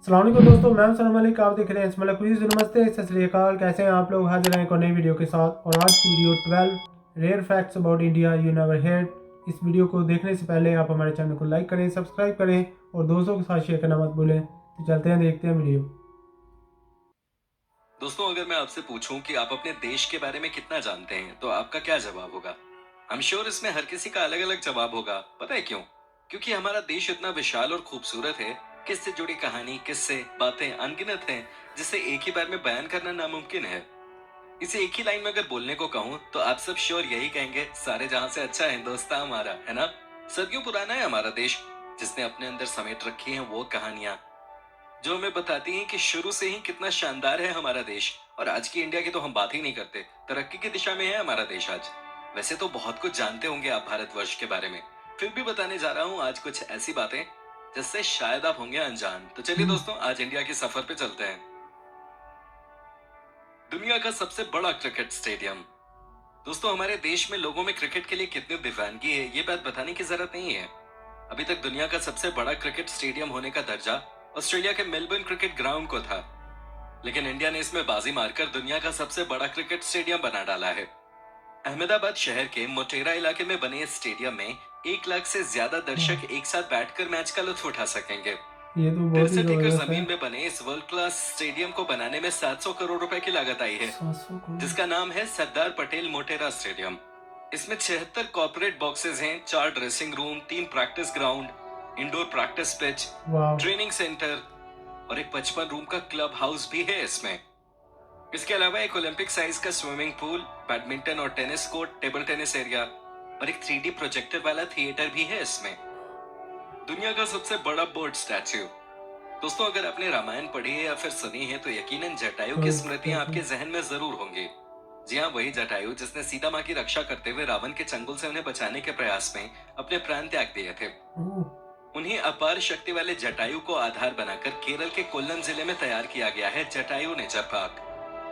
अस्सलाम वालेकुम दोस्तों, मैं सलाम मलिक। आप देख रहे हैं इसमें कुछ नमस्ते, सत श्री अकाल। कैसे हैं आप लोग? हाजिर हैं एक और नई वीडियो के साथ। और आज की video 12 rare facts about India you never heard. इस वीडियो को देखने से पहले आप हमारे चैनल को लाइक करें, सब्सक्राइब करें और दोस्तों के साथ शेयर करना मत भूलें। तो चलते हैं, देखते हैं वीडियो। दोस्तों, अगर मैं आपसे पूछूं कि आप अपने देश के बारे में कितना जानते हैं तो आपका क्या जवाब होगा? आई एम श्योर इसमें हर किसी का अलग अलग जवाब होगा। पता है क्यों? क्योंकि हमारा देश इतना विशाल और खूबसूरत है कि इससे जुड़ी कहानी, किस्से, बातें अनगिनत हैं, जिसे एक ही बार में बयान करना नामुमकिन है। इसे एक ही लाइन में अगर बोलने को कहूं तो आप सब श्योर यही कहेंगे, सारे जहां से अच्छा हिंदुस्तान हमारा, है ना? सदियों पुराना है हमारा देश, जिसने अपने अंदर समेट रखी हैं वो कहानियां जो हमें बताती हैं कि शुरू से ही कितना शानदार है हमारा देश। और आज की इंडिया की तो हम बात ही नहीं करते, तरक्की की दिशा में है हमारा देश आज। वैसे तो बहुत कुछ जानते होंगे आप भारतवर्ष के बारे में, फिर भी बताने जा रहा हूँ आज कुछ ऐसी बातें जिससे शायद आप होंगे अनजान। तो चलिए दोस्तों, आज इंडिया के सफर पे चलते हैं। दुनिया का सबसे बड़ा क्रिकेट स्टेडियम। दोस्तों, हमारे देश में लोगों में क्रिकेट के लिए कितनी दीवानगी है ये बात बताने की जरूरत नहीं है। अभी तक दुनिया का सबसे बड़ा क्रिकेट स्टेडियम होने का दर्जा ऑस्ट्रेलिया के मेलबर्न क्रिकेट ग्राउंड को था, लेकिन इंडिया ने इसमें बाजी मारकर दुनिया का सबसे बड़ा क्रिकेट स्टेडियम बना डाला है। अहमदाबाद शहर के मोटेरा इलाके में बने इस स्टेडियम में 1 लाख से ज्यादा दर्शक एक साथ बैठकर मैच का लुत्फ उठा सकेंगे। ये तो बहुत ही 63 एकड़ जबरदस्त है। जमीन में बने इस वर्ल्ड क्लास स्टेडियम को बनाने में 700 करोड़ रुपए की लागत आई है, 700 करोड़। जिसका नाम है सरदार पटेल मोटेरा स्टेडियम। इसमें 76 कॉर्पोरेट बॉक्सेस हैं, 4 dressing room, 3 practice ground, indoor practice pitch, वाह। ट्रेनिंग सेंटर और एक 55 रूम का क्लब हाउस भी है इसमें। इसके अलावा एक ओलंपिक साइज का स्विमिंग पूल, बैडमिंटन और tennis court, table tennis area और एक 3D प्रोजेक्टर वाला थिएटर भी है इसमें। दुनिया का सबसे बड़ा बर्ड स्टैच्यू। दोस्तों, अगर आपने रामायण पढ़ी है या फिर सुनी है तो यकीनन जटायु की स्मृतियां आपके जहन में जरूर होंगी। जी हाँ, वही जटायु जिसने सीता माँ की रक्षा करते हुए रावण के चंगुल से उन्हें बचाने के प्रयास में अपने प्राण त्याग दिए थे। उन्हीं अपार शक्ति वाले जटायु को आधार बनाकर केरल के कोल्लम जिले में तैयार किया गया है जटायु नेचर पार्क।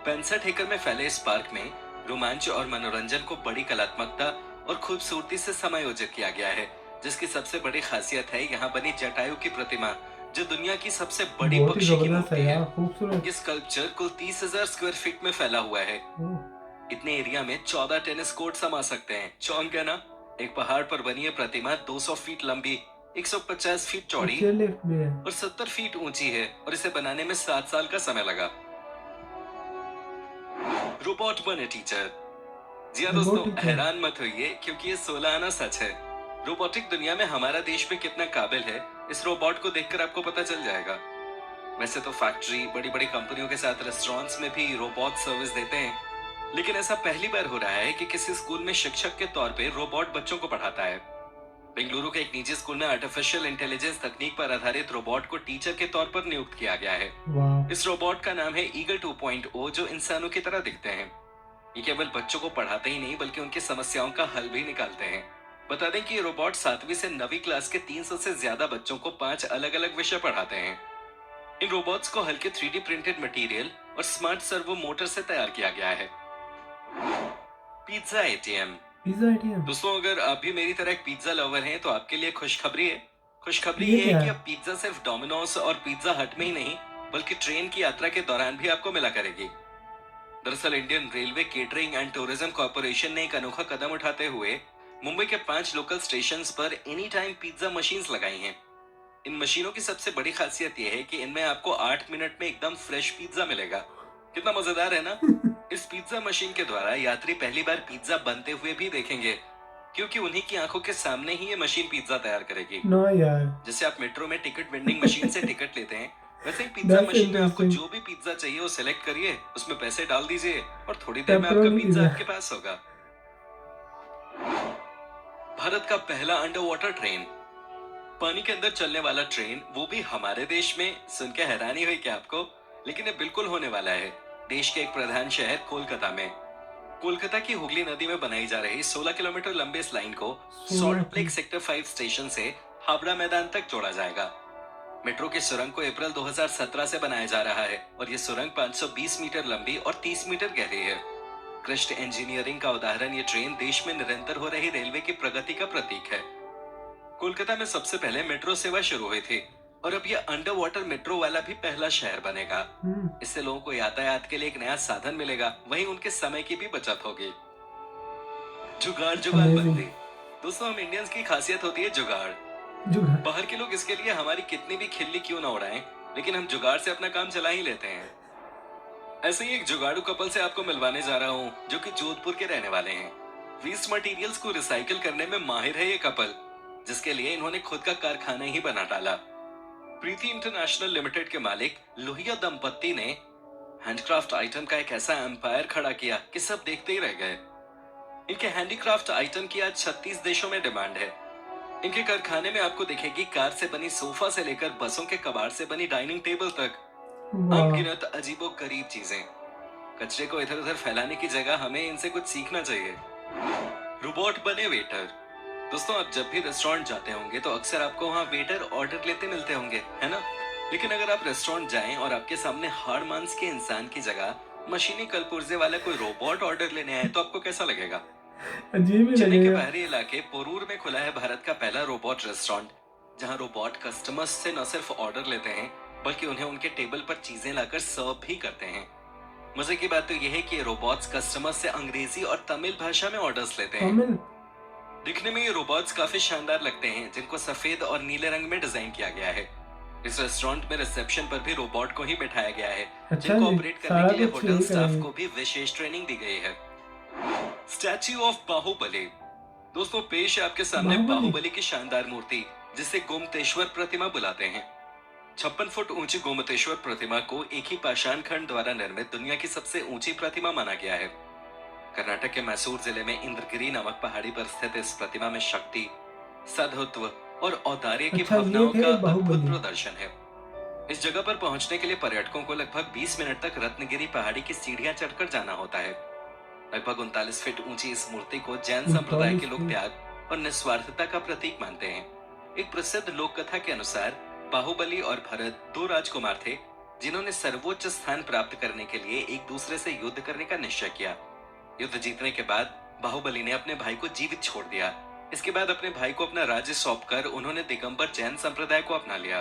65 एकड़ में फैले इस पार्क में रोमांच और मनोरंजन को बड़ी कलात्मकता और खूबसूरती से समायोजित किया गया है, जिसकी सबसे बड़ी खासियत है यहाँ बनी जटायु की प्रतिमा, जो दुनिया की सबसे बड़ी बहुत ही पक्षी की जबरदस्त मूर्ति है है। यार, खूबसूरत। ये स्कल्पचर कुल 30,000 स्क्वायर फीट में फैला हुआ है। इतने एरिया में 14 टेनिस कोर्ट समा सकते हैं। चौंक गए ना? एक पहाड़ पर बनी है प्रतिमा 200 फीट लंबी, 150 फीट चौड़ी लिफ्ट भी है। और 70 फीट ऊंची है, और इसे बनाने में 7 साल का समय लगा। रोबोट बने टीचर। जी हाँ दोस्तों, रोबोटिक है। हैरान मत होइए क्योंकि ये 16 आना सच है। रोबोटिक दुनिया में हमारा देश भी कितना काबिल है, इस रोबोट को देखकर आपको पता चल जाएगा। वैसे तो फैक्ट्री, बड़ी बड़ी कंपनियों के साथ रेस्टोरेंट्स में भी रोबोट सर्विस देते हैं, लेकिन ऐसा पहली बार हो रहा है कि किसी स्कूल में शिक्षक के तौर पे रोबोट बच्चों को पढ़ाता है। बेंगलुरु के एक निजी स्कूल में आर्टिफिशियल इंटेलिजेंस तकनीक पर आधारित रोबोट को टीचर के तौर पर नियुक्त किया गया है। वाह। इस रोबोट का नाम है ईगल 2.0, जो इंसानों की तरह दिखते हैं। ये केवल बच्चों को पढ़ाते ही नहीं बल्कि उनकी समस्याओं का हल भी निकालते हैं। बता दें कि ये रोबोट 7वीं से 9वीं क्लास के 300 से ज्यादा बच्चों को 5 अलग अलग विषय पढ़ाते हैं। इन रोबोट्स को हल्के 3D प्रिंटेड मटेरियल और स्मार्ट सर्वो मोटर से तैयार किया गया है। Pizza ATM. Pizza ATM. दोस्तों, अगर आप भी मेरी तरह एक पिज्जा लवर हैं तो आपके लिए खुशखबरी है। खुशखबरी ये ये है क्या कि है? अब पिज्जा सिर्फ डोमिनोज और पिज्जा हट में ही नहीं बल्कि ट्रेन की यात्रा के दौरान भी आपको मिला करेगी। दरअसल Indian railway catering and tourism corporation ने एक अनोखा कदम उठाते हुए मुंबई के 5 लोकल स्टेशन पर एनी टाइम पिज्जा मशीन्स लगाई हैं। इन मशीनों की सबसे बड़ी खासियत यह है कि इनमें आपको 8 मिनट में एकदम फ्रेश पिज्जा मिलेगा। कितना मजेदार है ना? इस पिज्जा मशीन के द्वारा यात्री पहली बार पिज्जा बनते हुए भी देखेंगे, क्योंकि उन्हीं की आंखों के सामने ही ये मशीन पिज्जा तैयार करेगी। ना यार। जैसे आप मेट्रो में टिकट वेंडिंग मशीन से टिकट लेते हैं, वैसे ही पिज्जा दैट्स मशीन में आपको इंटरेस्टिंग। जो भी पिज्जा चाहिए वो सिलेक्ट करिए, उसमें पैसे डाल दीजिए और थोड़ी देर में आपका पेपरोनी पिज्जा पिज्जा। आपके पास होगा। भारत का पहला अंडर वाटर ट्रेन। पानी के अंदर चलने वाला ट्रेन, वो भी हमारे देश में। सुन के हैरानी हुई क्या आपको? लेकिन ये बिल्कुल होने वाला है देश के एक प्रधान शहर कोलकाता में। कोलकाता की हुगली नदी में बनाई जा रही 16 किलोमीटर लंबे इस लाइन को सॉल्ट लेक सेक्टर 5 स्टेशन से हावड़ा मैदान तक जोड़ा जाएगा। मेट्रो की सुरंग को अप्रैल 2017 से बनाया जा रहा है और ये सुरंग 520 मीटर लंबी और 30 मीटर गहरी है। कृष्ण इंजीनियरिंग का उदाहरण ये ट्रेन देश में निरंतर हो रही रेलवे की प्रगति का प्रतीक है। कोलकाता में सबसे पहले मेट्रो सेवा शुरू हुई थी और अब ये अंडर वाटर मेट्रो वाला भी पहला शहर बनेगा। हम्म। इससे लोगों को यातायात के लिए एक नया साधन मिलेगा, वहीं उनके समय की भी बचत होगी। जुगाड़ जुगाड़ अमेजिंग। बंदी। दोस्तों, हम इंडियंस की खासियत होती है जुगाड़। जुगाड़। बाहर के लोग इसके लिए हमारी कितनी भी खिल्ली क्यों ना उड़ाएं, लेकिन हम जुगाड़ से अपना काम चला ही लेते हैं। ऐसे ही एक जुगाड़ू कपल से आपको मिलवाने जा रहा हूँ, जो कि जोधपुर के रहने वाले हैं। वेस्ट मटेरियल्स को रिसाइकिल करने में माहिर है ये कपल, जिसके लिए इन्होंने खुद का कारखाना ही बना डाला। प्रीति इंटरनेशनल लिमिटेड के मालिक लोहिया दंपत्ति ने हैंडक्राफ्ट आइटम का एक ऐसा एम्पायर खड़ा किया कि सब देखते ही रह गए। इनके हैंडीक्राफ्ट आइटम की आज 36 देशों में डिमांड है। इनके कारखाने में आपको दिखेगी कार से बनी सोफा से लेकर बसों के कबाड़ से बनी डाइनिंग टेबल तक, वाह। अनगिनत अजीबो गरीब चीजें। कचरे को इधर उधर फैलाने की जगह हमें इनसे कुछ सीखना चाहिए। रोबोट बने वेटर। दोस्तों, आप जब भी रेस्टोरेंट जाते होंगे तो अक्सर आपको वहाँ वेटर ऑर्डर लेते मिलते होंगे, है ना? लेकिन अगर आप रेस्टोरेंट जाएं और आपके सामने हाड़ मांस के इंसान की जगह मशीनी कलपुर्जे वाला कोई रोबोट ऑर्डर लेने आए तो आपको कैसा लगेगा? अजीब ही चेन्नई के लगेगा। बाहरी इलाके पोरूर में खुला है भारत का पहला रोबोट रेस्टोरेंट, जहां रोबोट कस्टमर्स से न सिर्फ ऑर्डर लेते हैं, बल्कि उन्हें उनके टेबल पर चीजें लाकर सर्व भी करते हैं। मजे की बात तो यह है कि ये रोबोट्स कस्टमर्स से अंग्रेजी और तमिल भाषा में ऑर्डर्स लेते हैं। तमिल। दिखने में ये रोबोट्स काफी शानदार लगते हैं, जिनको सफेद और नीले रंग में डिजाइन किया गया है। इस रेस्टोरेंट में रिसेप्शन पर भी रोबोट को ही बिठाया गया है, अच्छा जिनको जी, ऑपरेट करने सारा के लिए कुछ होटल ठीक स्टाफ है। को भी विशेष ट्रेनिंग दी गई है। Statue of Baahubali. दोस्तों, पेश है आपके सामने बाहुबली की शानदार मूर्ति, जिसे गोमतेश्वर प्रतिमा बुलाते हैं। 56 फुट ऊंची गोमतेश्वर प्रतिमा को एक ही पाषाण खंड द्वारा निर्मित दुनिया की सबसे ऊंची प्रतिमा माना गया है। कर्नाटक के मैसूर जिले में इंद्रगिरी नामक पहाड़ी पर स्थित इस प्रतिमा में शक्ति, साधुत्व और औदार्य की अच्छा, ये भावनाओं थे का अद्भुत बाहुबली। प्रदर्शन है। इस जगह पर पहुंचने के लिए पर्यटकों को लगभग 20 मिनट तक रत्नगिरी पहाड़ी की सीढ़ियां चढ़कर जाना होता है। लगभग 39 फीट ऊंची इस मूर्ति को जैन संप्रदाय के लोग 39 त्याग और निस्वार्थता का प्रतीक मानते हैं। एक प्रसिद्ध लोक कथा के अनुसार बाहुबली और भरत दो राजकुमार थे, जिन्होंने सर्वोच्च स्थान प्राप्त करने के लिए एक दूसरे से युद्ध करने का निश्चय किया। युद्ध जीतने के बाद बाहुबली ने अपने भाई को जीवित छोड़ दिया। इसके बाद अपने भाई को अपना राज्य सौंपकर उन्होंने दिगंबर जैन संप्रदाय को अपना लिया।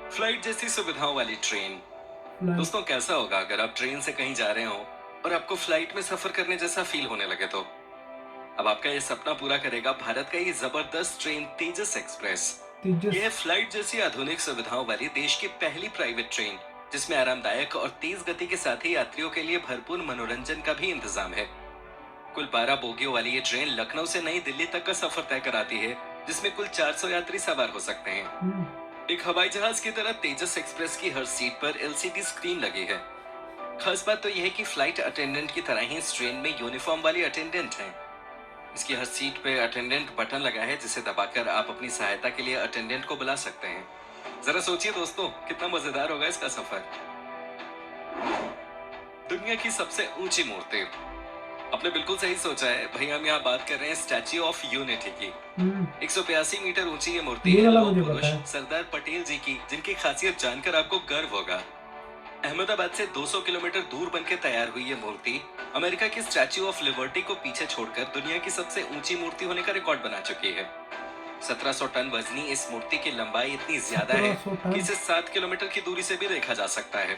फ्लाइट जैसी सुविधाओं वाली ट्रेन। फ्लाइट। दोस्तों, कैसा होगा अगर आप ट्रेन से कहीं जा रहे हो और आपको फ्लाइट में सफर करने जैसा फील होने लगे तो? अब आपका ये सपना पूरा करेगा भारत का ये जबरदस्त ट्रेन तेजस एक्सप्रेस। तेजस। यह फ्लाइट जैसी आधुनिक सुविधाओं वाली देश की पहली प्राइवेट ट्रेन, जिसमें आरामदायक और तेज गति के साथ ही यात्रियों के लिए भरपूर मनोरंजन का भी इंतजाम है। कुल 12 बोगियों वाली ये ट्रेन लखनऊ से नई दिल्ली तक का सफर तय कराती है, जिसमें कुल 400 यात्री सवार हो सकते हैं। एक हवाई जहाज की तरह तेजस एक्सप्रेस की हर सीट पर एलसीडी स्क्रीन लगी है। खास बात तो यह है कि फ्लाइट अटेंडेंट की तरह ही इस ट्रेन में यूनिफॉर्म वाली अटेंडेंट हैं। इसकी हर सीट पे अटेंडेंट बटन लगा है, जिसे दबाकर आप अपनी सहायता के लिए अटेंडेंट को बुला सकते हैं। जरा सोचिए दोस्तों, कितना मजेदार होगा इसका सफर। दुनिया की सबसे ऊंची मूर्ति। आपने बिल्कुल सही सोचा है भाई, हम यहाँ बात कर रहे हैं स्टैच्यू ऑफ यूनिटी की। 182 मीटर ऊंची ये मूर्ति ये है वाला लौह मुझे पुरुष पता है। सरदार पटेल जी की, जिनकी खासियत जानकर आपको गर्व होगा। अहमदाबाद से 200 किलोमीटर दूर बनकर तैयार हुई ये मूर्ति अमेरिका की स्टैच्यू ऑफ लिबर्टी को पीछे छोड़कर दुनिया की सबसे ऊंची मूर्ति होने का रिकॉर्ड बना चुकी है। 1700 टन वजनी इस मूर्ति की लंबाई इतनी ज्यादा है 1700 टन। कि इसे 7 किलोमीटर की दूरी से भी देखा जा सकता है।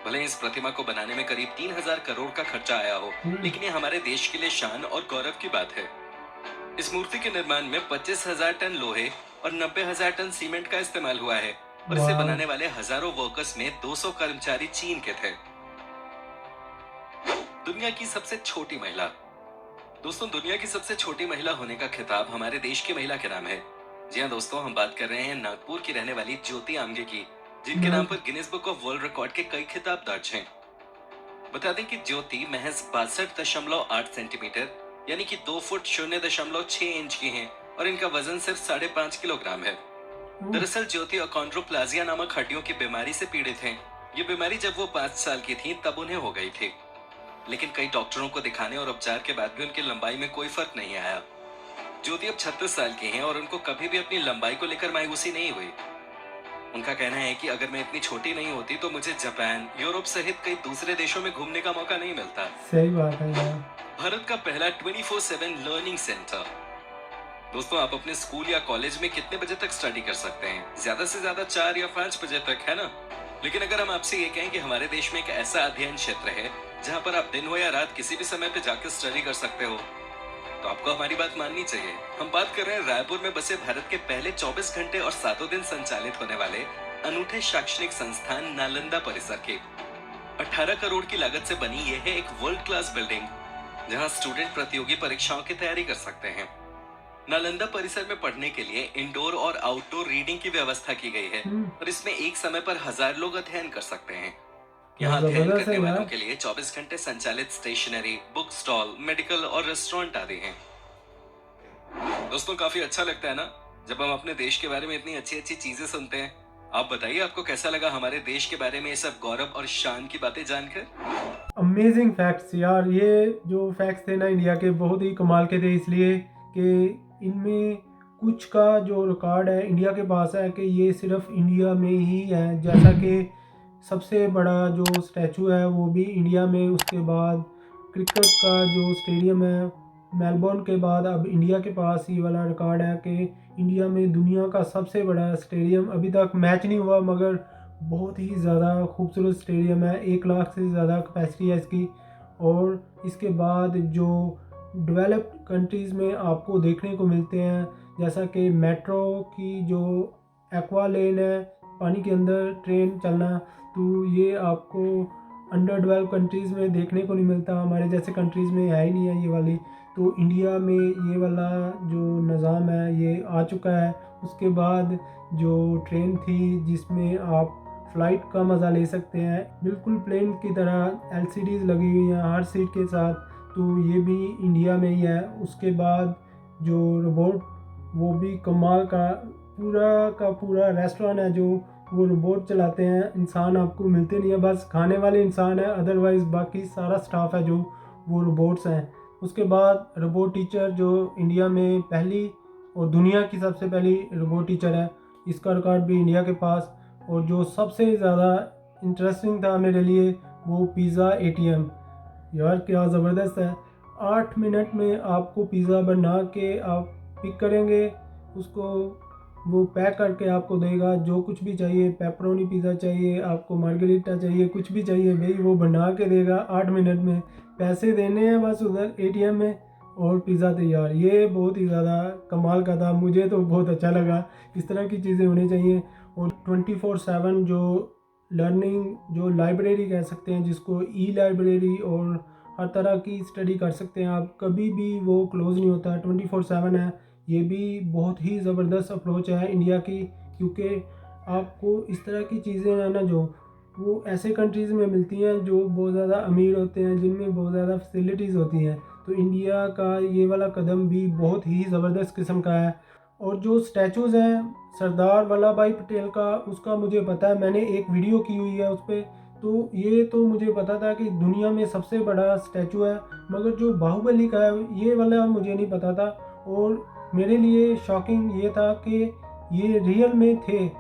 भले ही इस प्रतिमा को बनाने में करीब 3000 करोड़ का खर्चा आया हो, लेकिन ये हमारे देश के लिए शान और गौरव की बात है। इस मूर्ति के निर्माण में 25,000 टन लोहे और 90,000 टन सीमेंट का इस्तेमाल हुआ है, और इसे वाह। बनाने वाले हजारों वर्कर्स में 200 कर्मचारी चीन के थे। दुनिया की सबसे छोटी महिला। दोस्तों, दुनिया की सबसे छोटी महिला होने का खिताब हमारे देश की महिला के नाम है। जी हाँ दोस्तों, हम बात कर रहे हैं नागपुर की रहने वाली ज्योति आमगे की, जिनके नाम पर Guinness book of world record के कई खिताब दर्ज हैं। बता दें कि ज्योति महज 62.8 सेंटीमीटर यानी कि 2 फुट 0.6 इंच की हैं, और इनका वजन सिर्फ 5.5 किलोग्राम है। दरअसल ज्योति अकॉन्ड्रोप्लाजिया नामक हड्डियों की बीमारी से पीड़ित हैं। ये बीमारी जब वो 5 साल की थी तब उन्हें हो गई थी, लेकिन कई डॉक्टरों को दिखाने और उपचार के बाद भी उनकी लंबाई में कोई फर्क नहीं आया। ज्योति अब 36 साल की हैं और उनको कभी भी अपनी लंबाई को लेकर मायूसी नहीं हुई। उनका कहना है कि अगर मैं इतनी छोटी नहीं होती तो मुझे जापान, यूरोप सहित कई दूसरे देशों में घूमने का मौका नहीं मिलता। सही बात है यार। भारत का पहला 24/7 लर्निंग सेंटर। दोस्तों, आप अपने स्कूल या कॉलेज में कितने बजे तक स्टडी कर सकते हैं? ज्यादा से ज्यादा 4 या 5 बजे तक, है ना? लेकिन अगर हम आपसे ये कहें कि हमारे देश में एक ऐसा अध्ययन क्षेत्र है जहाँ पर आप दिन हो या रात किसी भी समय पे जाकर स्टडी कर सकते हो, तो आपको हमारी बात माननी चाहिए। हम बात कर रहे हैं रायपुर में बसे भारत के पहले 24 घंटे और 7 दिन संचालित होने वाले अनूठे शैक्षणिक संस्थान नालंदा परिसर के। 18 करोड़ की लागत से बनी यह है एक वर्ल्ड क्लास बिल्डिंग जहां स्टूडेंट प्रतियोगी परीक्षाओं की तैयारी कर सकते हैं। नालंदा परिसर में पढ़ने के लिए इंडोर और आउटडोर रीडिंग की व्यवस्था की गई है और इसमें एक समय पर 1000 लोग अध्ययन कर सकते हैं। यहाँ अध्ययन जबरदस्त है करने वालों यार। के लिए 24 घंटे संचालित स्टेशनरी, बुक स्टॉल, मेडिकल और रेस्टोरेंट आदि हैं। दोस्तों, काफी अच्छा लगता है ना जब हम अपने देश के बारे में इतनी अच्छी अच्छी चीजें सुनते हैं। आप बताइए, आपको कैसा लगा हमारे देश के बारे में ये सब गौरव और शान की बातें जानकर? अमेजिंग फैक्ट्स यार, ये जो फैक्ट्स थे ना इंडिया के, बहुत ही कमाल के थे, इसलिए कि इनमें कुछ का जो रिकॉर्ड है इंडिया के पास है कि ये सिर्फ इंडिया में ही है। जैसा कि सबसे बड़ा जो स्टैचू है वो भी इंडिया में, उसके बाद क्रिकेट का जो स्टेडियम है मेलबोर्न के बाद अब इंडिया के पास ये वाला रिकॉर्ड है कि इंडिया में दुनिया का सबसे बड़ा स्टेडियम, अभी तक मैच नहीं हुआ मगर बहुत ही ज़्यादा खूबसूरत स्टेडियम है। 1 लाख से ज़्यादा कैपेसिटी है इसकी। और इसके बाद जो डेवलप्ड कंट्रीज़ में आपको देखने को मिलते हैं, जैसा कि मेट्रो की जो एक्वा लेन है, पानी के अंदर ट्रेन चलना, तो ये आपको अंडर डेवलप कंट्रीज़ में देखने को नहीं मिलता। हमारे जैसे कंट्रीज़ में है ही नहीं है ये वाली। तो इंडिया में ये वाला जो निज़ाम है ये आ चुका है। उसके बाद जो ट्रेन थी जिसमें आप फ़्लाइट का मज़ा ले सकते हैं, बिल्कुल प्लेन की तरह LCDs लगी हुई हैं हर सीट के साथ, तो ये भी इंडिया में ही है। उसके बाद जो रोबोट, वो भी कमाल का पूरा रेस्टोरेंट है जो वो रोबोट चलाते हैं। इंसान आपको मिलते नहीं है, बस खाने वाले इंसान है, अदरवाइज़ बाकी सारा स्टाफ है जो वो रोबोट्स हैं। उसके बाद रोबोट टीचर जो इंडिया में पहली और दुनिया की सबसे पहली रोबोट टीचर है, इसका रिकॉर्ड भी इंडिया के पास। और जो सबसे ज़्यादा इंटरेस्टिंग था मेरे लिए वो पिज़्ज़ा ATM। यार क्या ज़बरदस्त है, 8 मिनट में आपको पिज़्ज़ा बना के आप पिक करेंगे, उसको वो पैक करके आपको देगा। जो कुछ भी चाहिए, पेपरोनी पिज़्ज़ा चाहिए आपको, मार्गरीटा चाहिए, कुछ भी चाहिए भाई वो बना के देगा 8 मिनट में। पैसे देने हैं बस उधर ATM में और पिज़्ज़ा तैयार। ये बहुत ही ज़्यादा कमाल का था, मुझे तो बहुत अच्छा लगा। इस तरह की चीज़ें होनी चाहिए। और 24/7 जो लर्निंग, जो लाइब्रेरी कह सकते हैं जिसको, लाइब्रेरी, और हर तरह की स्टडी कर सकते हैं आप, कभी भी वो क्लोज़ नहीं होता, 24/7 है। ये भी बहुत ही ज़बरदस्त अप्रोच है इंडिया की, क्योंकि आपको इस तरह की चीज़ें हैं ना जो वो ऐसे कंट्रीज़ में मिलती हैं जो बहुत ज़्यादा अमीर होते हैं, जिनमें बहुत ज़्यादा फैसिलिटीज़ होती हैं। तो इंडिया का ये वाला कदम भी बहुत ही ज़बरदस्त किस्म का है। और जो स्टैचूज़ हैं सरदार वल्लभ भाई पटेल का, उसका मुझे पता है, मैंने एक वीडियो की हुई है उस पर। तो ये तो मुझे पता था कि दुनिया में सबसे बड़ा स्टैचू है, मगर जो बाहुबली का है ये वाला मुझे नहीं पता था। और मेरे लिए शॉकिंग ये था कि ये रियल में थे।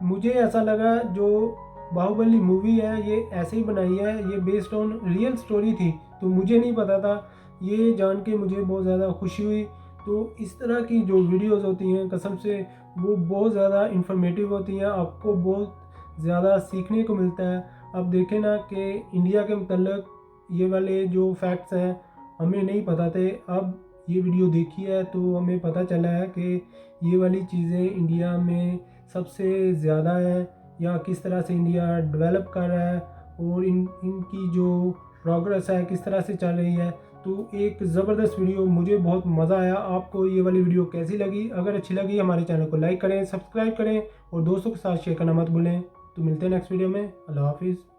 मुझे ऐसा लगा जो बाहुबली मूवी है ये ऐसे ही बनाई है, ये बेस्ड ऑन रियल स्टोरी थी, तो मुझे नहीं पता था। ये जान के मुझे बहुत ज़्यादा खुशी हुई। तो इस तरह की जो वीडियोस होती हैं कसम से वो बहुत ज़्यादा इंफॉर्मेटिव होती हैं, आपको बहुत ज़्यादा सीखने को मिलता है। अब देखें ना कि इंडिया के मतलब ये वाले जो फैक्ट्स हैं हमें नहीं पता थे, अब ये वीडियो देखी है तो हमें पता चला है कि ये वाली चीज़ें इंडिया में सबसे ज़्यादा है, या किस तरह से इंडिया डेवलप कर रहा है और इनकी जो प्रोग्रेस है किस तरह से चल रही है। तो एक ज़बरदस्त वीडियो, मुझे बहुत मज़ा आया। आपको ये वाली वीडियो कैसी लगी? अगर अच्छी लगी हमारे चैनल को लाइक करें, सब्सक्राइब करें और दोस्तों के साथ शेयर करना मत भूलें। तो मिलते हैं नेक्स्ट वीडियो में। अल्लाह हाफिज़।